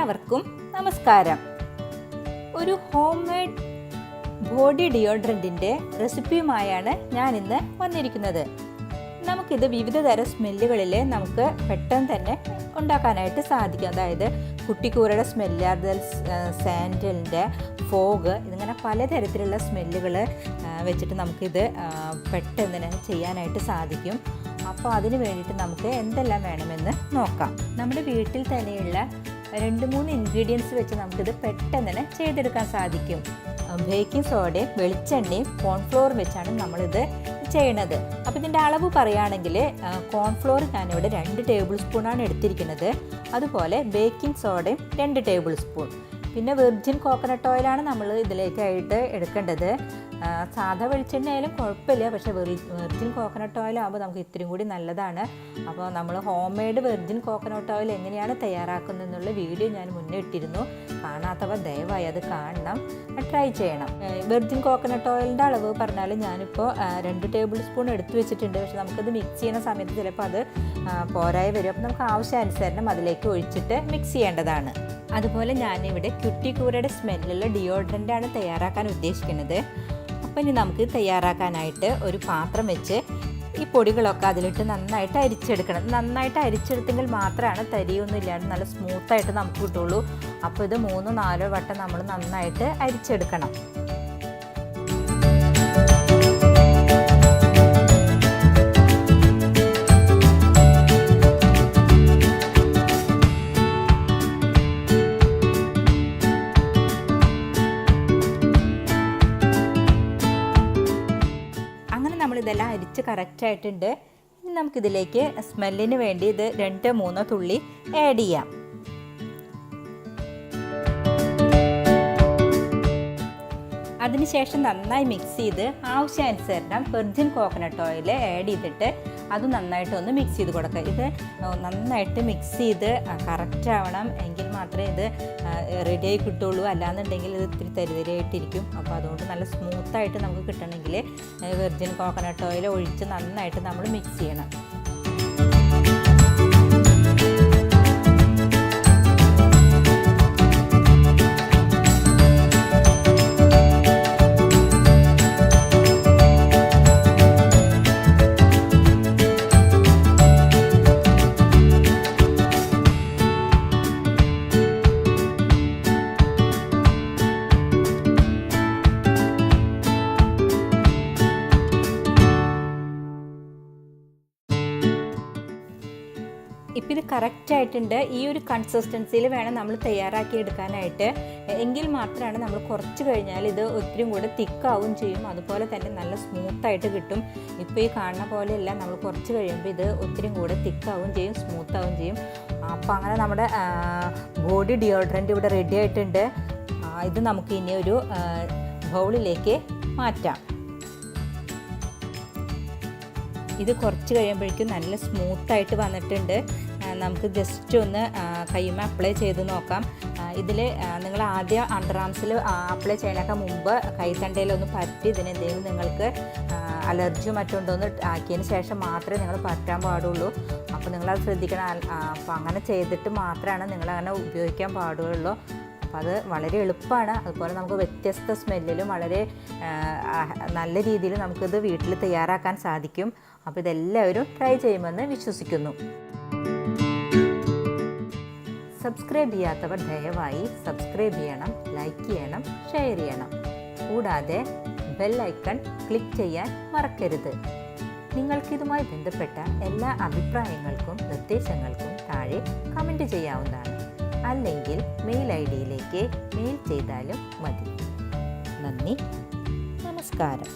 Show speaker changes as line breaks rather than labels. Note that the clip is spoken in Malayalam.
എല്ലാവർക്കും നമസ്കാരം. ഒരു ഹോം മെയ്ഡ് ബോഡി ഡിയോഡ്രൻറ്റിൻ്റെ റെസിപ്പിയുമായാണ് ഞാൻ ഇന്ന് വന്നിരിക്കുന്നത്. നമുക്കിത് വിവിധ തരം സ്മെല്ലുകളിൽ നമുക്ക് പെട്ടെന്ന് തന്നെ ഉണ്ടാക്കാനായിട്ട് സാധിക്കും. അതായത് കുട്ടിക്കൂരയുടെ സ്മെല്ല്, അതുപോലെ സാൻഡലിൻ്റെ, ഫോഗ്, ഇതിങ്ങനെ പലതരത്തിലുള്ള സ്മെല്ലുകൾ വെച്ചിട്ട് നമുക്കിത് പെട്ടെന്ന് തന്നെ ചെയ്യാനായിട്ട് സാധിക്കും. അപ്പോൾ അതിന് വേണ്ടിയിട്ട് നമുക്ക് എന്തെല്ലാം വേണമെന്ന് നോക്കാം. നമ്മുടെ വീട്ടിൽ തന്നെയുള്ള 2-3 ഇൻഗ്രീഡിയൻസ് വെച്ച് നമുക്കിത് പെട്ടെന്ന് തന്നെ ചെയ്തെടുക്കാൻ സാധിക്കും. ബേക്കിംഗ് സോഡയും വെളിച്ചെണ്ണയും കോൺഫ്ലോർ വെച്ചാണ് നമ്മളിത് ചെയ്യണത്. അപ്പോൾ ഇതിൻ്റെ അളവ് പറയുകയാണെങ്കിൽ കോൺഫ്ലോർ ഞാനിവിടെ 2 ടേബിൾ സ്പൂണാണ് എടുത്തിരിക്കുന്നത്. അതുപോലെ ബേക്കിംഗ് സോഡയും 2 ടേബിൾ സ്പൂൺ. പിന്നെ വെർജിൻ കോക്കനട്ട് ഓയിലാണ് നമ്മൾ ഇതിലേക്കായിട്ട് എടുക്കേണ്ടത്. സാധാ വെളിച്ചെണ്ണ ആയാലും കുഴപ്പമില്ല, പക്ഷേ വെർജിൻ കോക്കനട്ട് ഓയിൽ ആകുമ്പോൾ നമുക്ക് ഇത്തിരി കൂടി നല്ലതാണ്. അപ്പോൾ നമ്മൾ home made virgin coconut oil എങ്ങനെയാണ് തയ്യാറാക്കുന്നത് എന്നുള്ള വീഡിയോ ഞാൻ മുന്നേ ഇട്ടിരുന്നു. കാണാത്തവർ ദയവായി അത് കാണണം, ട്രൈ ചെയ്യണം. വെർജിൻ കോക്കനട്ട് ഓയിലിൻ്റെ അളവ് പറഞ്ഞാൽ ഞാനിപ്പോൾ 2 ടേബിൾ സ്പൂൺ എടുത്തു വെച്ചിട്ടുണ്ട്. പക്ഷെ നമുക്കത് മിക്സ് ചെയ്യുന്ന സമയത്ത് ചിലപ്പോൾ അത് പോരായി വരും. അപ്പോൾ നമുക്ക് ആവശ്യാനുസരണം അതിലേക്ക് ഒഴിച്ചിട്ട് മിക്സ് ചെയ്യേണ്ടതാണ്. അതുപോലെ ഞാനിവിടെ ക്യുട്ടിക്കൂരയുടെ സ്മെല്ലുള്ള ഡിയോഡ്രൻ്റാണ് തയ്യാറാക്കാൻ ഉദ്ദേശിക്കുന്നത്. അപ്പം ഇനി നമുക്ക് തയ്യാറാക്കാനായിട്ട് ഒരു പാത്രം വെച്ച് ഈ പൊടികളൊക്കെ അതിലിട്ട് നന്നായിട്ട് അരിച്ചെടുക്കണം. നന്നായിട്ട് അരിച്ചെടുത്തെങ്കിൽ മാത്രമാണ് തരിയൊന്നും ഇല്ലാണ്ട് നല്ല സ്മൂത്തായിട്ട് നമുക്ക് കിട്ടുള്ളൂ. അപ്പോൾ ഇത് 3-4 വട്ടം നമ്മൾ നന്നായിട്ട് അരിച്ചെടുക്കണം. നമ്മളിതെല്ലാം അരിച്ച് കറക്റ്റായിട്ടുണ്ട്. ഇനി നമുക്കിതിലേക്ക് സ്മെല്ലിന് വേണ്ടി ഇത് 2-3 തുള്ളി ആഡ് ചെയ്യാം. അതിനുശേഷം നന്നായി മിക്സ് ചെയ്ത് ആവശ്യാനുസരണം വെർജിൻ കോക്കനട്ട് ഓയിൽ ആഡ് ചെയ്തിട്ട് അത് നന്നായിട്ടൊന്ന് മിക്സ് ചെയ്ത് കൊടുക്കുക. ഇത് നന്നായിട്ട് മിക്സ് ചെയ്ത് കറക്റ്റ് ആവണം, എങ്കിൽ മാത്രമേ ഇത് റെഡിയായി കിട്ടുള്ളൂ. അല്ലാന്നുണ്ടെങ്കിൽ ഇത് ഇത്തിരി തരിതരിയായിട്ടിരിക്കും. അപ്പോൾ അതുകൊണ്ട് നല്ല സ്മൂത്തായിട്ട് നമുക്ക് കിട്ടണമെങ്കിൽ വെർജിൻ കോക്കനട്ട് ഓയിൽ ഒഴിച്ച് നന്നായിട്ട് നമ്മൾ മിക്സ് ചെയ്യണം. ഇപ്പം ഇത് കറക്റ്റായിട്ടുണ്ട്. ഈ ഒരു കൺസിസ്റ്റൻസിയിൽ വേണം നമ്മൾ തയ്യാറാക്കി എടുക്കാനായിട്ട്. എങ്കിൽ മാത്രമാണ് നമ്മൾ കുറച്ച് കഴിഞ്ഞാൽ ഇത് ഒത്തിരി കൂടെ തിക്കാവും ചെയ്യും, അതുപോലെ തന്നെ നല്ല സ്മൂത്തായിട്ട് കിട്ടും. ഇപ്പോൾ ഈ കാണുന്ന പോലെയല്ല, നമ്മൾ കുറച്ച് കഴിയുമ്പോൾ ഇത് ഒത്തിരി കൂടെ തിക്കാവും ചെയ്യും, സ്മൂത്താവും ചെയ്യും. അപ്പോൾ അങ്ങനെ നമ്മുടെ ബോഡി ഡിയോഡ്രൻറ്റ് ഇവിടെ റെഡി ആയിട്ടുണ്ട്. ഇത് നമുക്ക് ഇനി ഒരു ബൗളിലേക്ക് മാറ്റാം. ഇത് കുറച്ച് കഴിയുമ്പോഴേക്കും നല്ല സ്മൂത്തായിട്ട് വന്നിട്ടുണ്ട്. നമുക്ക് ജസ്റ്റ് ഒന്ന് കൈമ അപ്ലൈ ചെയ്ത് നോക്കാം. ഇതിൽ നിങ്ങൾ ആദ്യം അണ്ടർ ആംസിൽ അപ്ലൈ ചെയ്യണൊക്കെ മുമ്പ് കൈത്തണ്ടയിലൊന്ന് പറ്റി ഇതിനെന്തെങ്കിലും നിങ്ങൾക്ക് അലർജിയോ മറ്റുണ്ടോയെന്ന് ആക്കിയതിന് ശേഷം മാത്രമേ നിങ്ങൾ പറ്റാൻ പാടുള്ളൂ. അപ്പോൾ നിങ്ങളത് ശ്രദ്ധിക്കണം. അപ്പോൾ അങ്ങനെ ചെയ്തിട്ട് മാത്രമാണ് നിങ്ങളങ്ങനെ ഉപയോഗിക്കാൻ പാടുള്ളൂ. അപ്പോൾ അത് വളരെ എളുപ്പമാണ്. അതുപോലെ നമുക്ക് വ്യത്യസ്ത സ്മെല്ലിലും വളരെ നല്ല രീതിയിൽ നമുക്കിത് വീട്ടിൽ തയ്യാറാക്കാൻ സാധിക്കും. അപ്പോൾ ഇതെല്ലാവരും ട്രൈ ചെയ്യുമെന്ന് വിശ്വസിക്കുന്നു. സബ്സ്ക്രൈബ് ചെയ്യാത്തവർ ദയവായി സബ്സ്ക്രൈബ് ചെയ്യണം, ലൈക്ക് ചെയ്യണം, ഷെയർ ചെയ്യണം. കൂടാതെ ബെൽ ഐക്കൺ ക്ലിക്ക് ചെയ്യാൻ മറക്കരുത്. നിങ്ങൾക്കിതുമായി ബന്ധപ്പെട്ട എല്ലാ അഭിപ്രായങ്ങൾക്കും നിർദ്ദേശങ്ങൾക്കും താഴെ കമൻറ്റ് ചെയ്യാവുന്നതാണ്. അല്ലെങ്കിൽ മെയിൽ ID-യിലേക്ക് മെയിൽ ചെയ്താലും മതി. നന്ദി, നമസ്കാരം.